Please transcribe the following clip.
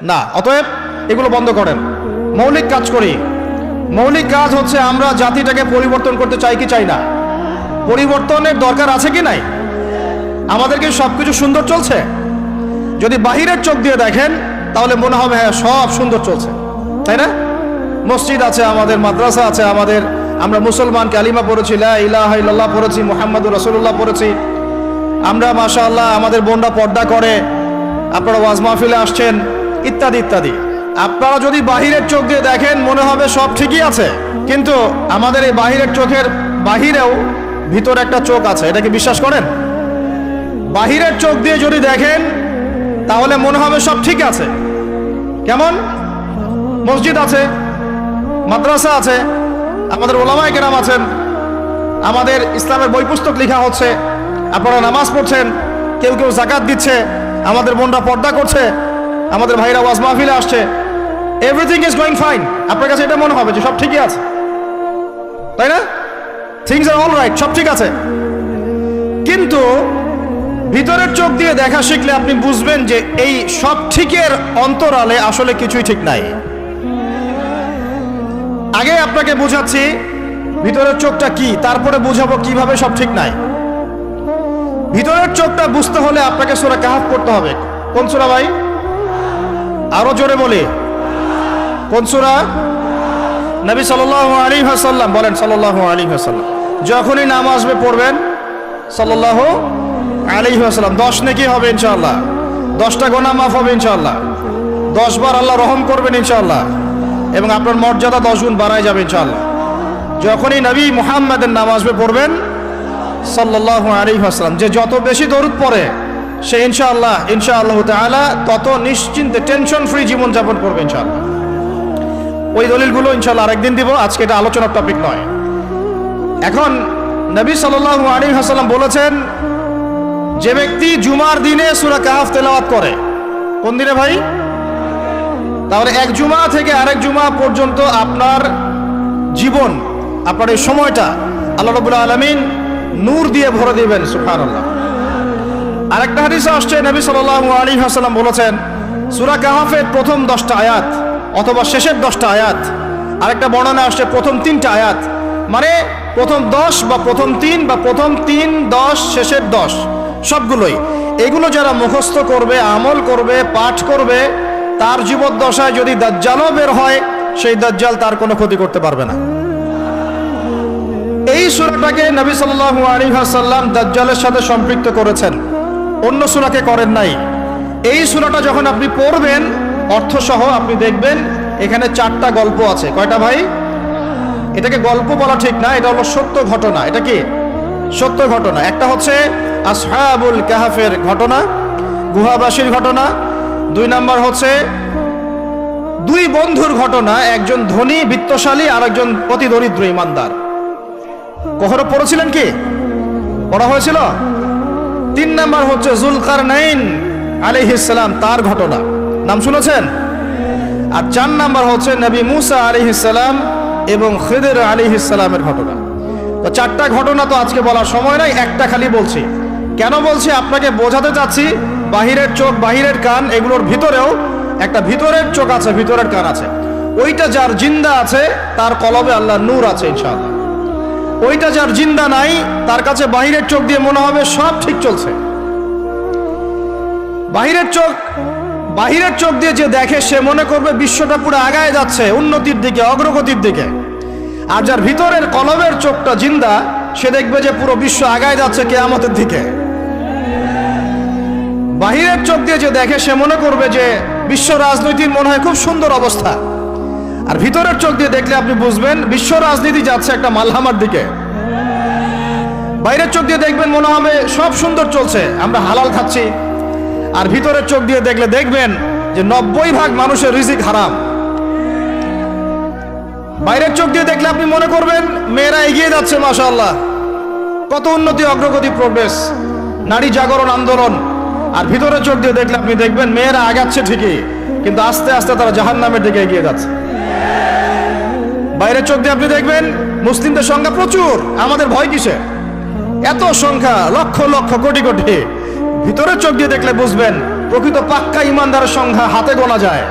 না। অতএব এগুলো বন্ধ করেন, মৌলিক কাজ করি। মৌলিক কাজ হচ্ছে আমরা জাতিটাকে পরিবর্তন করতে চাই কি চাই না? পরিবর্তনের দরকার আছে কি নাই? আমাদেরকে সবকিছু সুন্দর চলছে? যদি বাহিরের চোখ দিয়ে দেখেন তাহলে মনে হবে হ্যাঁ সব সুন্দর চলছে, তাই না? মসজিদ আছে আমাদের, মাদ্রাসা আছে আমাদের, আমরা মুসলমান, কালিমা পড়েছি, লা ইলাহা ইল্লাল্লাহ পড়েছি, মুহাম্মাদুর রাসূলুল্লাহ পড়েছি, আমরা মাশাআল্লাহ আমাদের বোনরা পর্দা করে, আপনারা ওয়াজ মাহফিলে আসছেন, ইত্যাদি ইত্যাদি। আপনারা যদি বাহিরের চোখ দিয়ে দেখেন মনে হবে সব ঠিকই আছে, কিন্তু আমাদের এই বাহিরের চোখের বাহিরেও ভিতরে একটা চোখ আছে, এটা কি বিশ্বাস করেন? বাহিরের চোখ দিয়ে যদি দেখেন তাহলে মনে হবে সব ঠিক আছে। কেমন? মসজিদ আছে, মাদ্রাসা আছে, আমাদের ওলামায়ে কেরাম আছেন, আমাদের ইসলামের বই পুস্তক লেখা হচ্ছে, আপনারা নামাজ পড়ছেন, কেউ কেউ যাকাত দিচ্ছে, আমাদের বোনরা পর্দা করছে, আমাদের ভাইরা ওয়াজ মাহফিলে আসছে, এভরিথিং ইজ গোয়িং ফাইন। আপনার কাছে এটা মনে হবে যে সব ঠিকই আছে, তাই না? থিংস আর অল রাইট, সব ঠিক আছে। কিন্তু ভিতরের চোখ দিয়ে দেখা শিখলে আপনি বুঝবেন যে এই সব ঠিকের অন্তরালে আসলে কিছুই ঠিক নাই। আগে আপনাকে বুঝাচ্ছি ভিতরের চোখটা কি, তারপরে বুঝাবো কিভাবে সব ঠিক নাই। ভিতরের চোখটা বুঝতে হলে আপনাকে সূরা কাহফ পড়তে হবে। কোন সূরা ভাই? আরো জোরে বলি, কোন সূরা? নবী সাল্লাল্লাহু আলাইহি ওয়াসাল্লাম বলেন, সাল্লাল্লাহু আলাইহি ওয়াসাল্লাম যখনই নাম আসবে পড়বেন সাল্লাল্লাহু আলাইহি ওয়াসাল্লাম, 10 নেকি হবে ইনশাআল্লাহ, 10টা গুনাহ মাফ হবে ইনশাআল্লাহ, 10 বার আল্লাহ রহম করবেন ইনশাআল্লাহ, এবং আপনার মর্যাদা 10 গুণ বাড়ায় যাবে ইনশাআল্লাহ। যখনই নবী মুহাম্মাদের নাম আসবে পড়বেন সাল্লাল্লাহু আলাইহি ওয়াসাল্লাম, যে যত বেশি দরুদ পড়ে সে ইনশাআল্লাহ তাআলা তত নিশ্চিন্তে টেনশন ফ্রি জীবন যাপন করবে ইনশাআল্লাহ। ওই দলিলগুলো ইনশাআল্লাহ আরেকদিন দিব, আজকে এটা আলোচনার টপিক নয়। এখন নবী সাল্লাল্লাহু আলাইহি ওয়াসাল্লাম বলেছেন, যে ব্যক্তি জুমার দিনে সূরা কাহফ তেলাওয়াত করে, কোন দিনে ভাই? তাহলে এক জুমা থেকে আরেক জুমা পর্যন্ত আপনার জীবন, আপনার এই সময়টা আল্লাহ রাব্বুল আলামিন নূর দিয়ে ভরে দিবেন। সুবহানাল্লাহ। আরেকটা হাদিসে আসছে নবী সাল্লাল্লাহু আলাইহি ওয়াসাল্লাম বলেছেন, সূরা কাহফের প্রথম 10টা আয়াত অথবা শেষের 10টা আয়াত, আরেকটা বর্ণনা আসছে প্রথম 3টা আয়াত, মানে প্রথম 10 বা প্রথম 3 বা প্রথম 3, 10, শেষের 10 সবগুলোই, এগুলো যারা মুখস্থ করবে, আমল করবে, পাঠ করবে, তার জীবদ্দশায় যদি দাজ্জালও বের হয় সেই দাজ্জাল তার কোনো ক্ষতি করতে পারবে না। এই সূরাটাকে নবী সাল্লাল্লাহু আলাইহি ওয়াসাল্লাম দাজ্জালের সাথে সম্পৃক্ত করেছেন, অন্য সূরাকে করেন নাই। এই সূরাটা যখন আপনি পড়বেন অর্থসহ, আপনি দেখবেন এখানে 4টা গল্প আছে। কয়টা ভাই? এটাকে গল্প বলা ঠিক না, এটা হলো সত্য ঘটনা। এটা কি? সত্য ঘটনা। একটা হচ্ছে আসহাবুল কাহফের ঘটনা, গুহাবাসীর ঘটনা। 2 নাম্বার হচ্ছে 2 বন্ধুর ঘটনা, একজন ধনী বিত্তশালী আর একজন অতি দরিদ্র ইমানদার। কখনো পড়েছিলেন কি? পড়া হয়েছিল? 3 নাম্বার হচ্ছে যুলকারনাইন আলাইহিস সালাম, তার ঘটনা, নাম শুনেছেন? আর 4 নাম্বার হচ্ছে নবী মুসা আলাইহিস সালাম এবং খিদর আলাইহিস সালামের ঘটনা। তো 4টা ঘটনা তো আজকে বলার সময় নাই, একটা খালি বলছি। কেন বলছি? আপনাকে বোঝাতে চাচ্ছি বাহিরের চোখ, বাহিরের কান, এগুলোর ভিতরেও একটা ভিতরের চোখ আছে, ভিতরের কান আছে। ওইটা যার জিন্দা আছে তার কলবে আল্লাহর নূর আছে ইনশাআল্লাহ। ওইটা যার জিন্দা নাই তার কাছে বাহিরের চোখ দিয়ে মনে হবে সব ঠিক চলছে। বাহিরের চোখ দিয়ে যে দেখে সে মনে করবে বিশ্বটা পুরো আগায় যাচ্ছে, উন্নতির দিকে, অগ্রগতির দিকে। আর যার ভিতরের কলবের চোখটা জিন্দা, সে দেখবে যে পুরো বিশ্ব আগায় যাচ্ছে কিয়ামতের দিকে। বাহিরের চোখ দিয়ে যে দেখে সে মনে করবে যে বিশ্ব রাজনীতির মনে হয় খুব সুন্দর অবস্থা, আর ভিতরের চোখ দিয়ে দেখলে আপনি বুঝবেন বিশ্ব রাজনীতি যাচ্ছে একটা মালহামার দিকে। বাইরের চোখ দিয়ে দেখবেন মনে হবে সব সুন্দর চলছে, আমরা হালাল খাচ্ছি, আর ভিতরের চোখ দিয়ে দেখলে দেখবেন যে 90% মানুষের রিজিক হারাম। বাইরের চোখ দিয়ে দেখলে আপনি মনে করবেন মেয়েরা এগিয়ে যাচ্ছে, মাশাআল্লাহ, কত উন্নতি, অগ্রগতি, প্রোগ্রেস, নারী জাগরণ আন্দোলন। আর ভিতরের চোখ দিয়ে দেখলে আপনি দেখবেন মেয়েরা আগাচ্ছে ঠিকই, কিন্তু আস্তে আস্তে তারা জাহান্নামের দিকে এগিয়ে যাচ্ছে। বাইরের চোখ দিয়ে আপনি দেখবেন মুসলিমদের সংখ্যা প্রচুর, আমাদের ভয় কিসে, এত সংখ্যা, লক্ষ লক্ষ, কোটি কোটি। ভিতরের চোখ দিয়ে দেখলে বুঝবেন প্রকৃত পাক্কা ইমানদারের সংখ্যা হাতে গোনা যায়।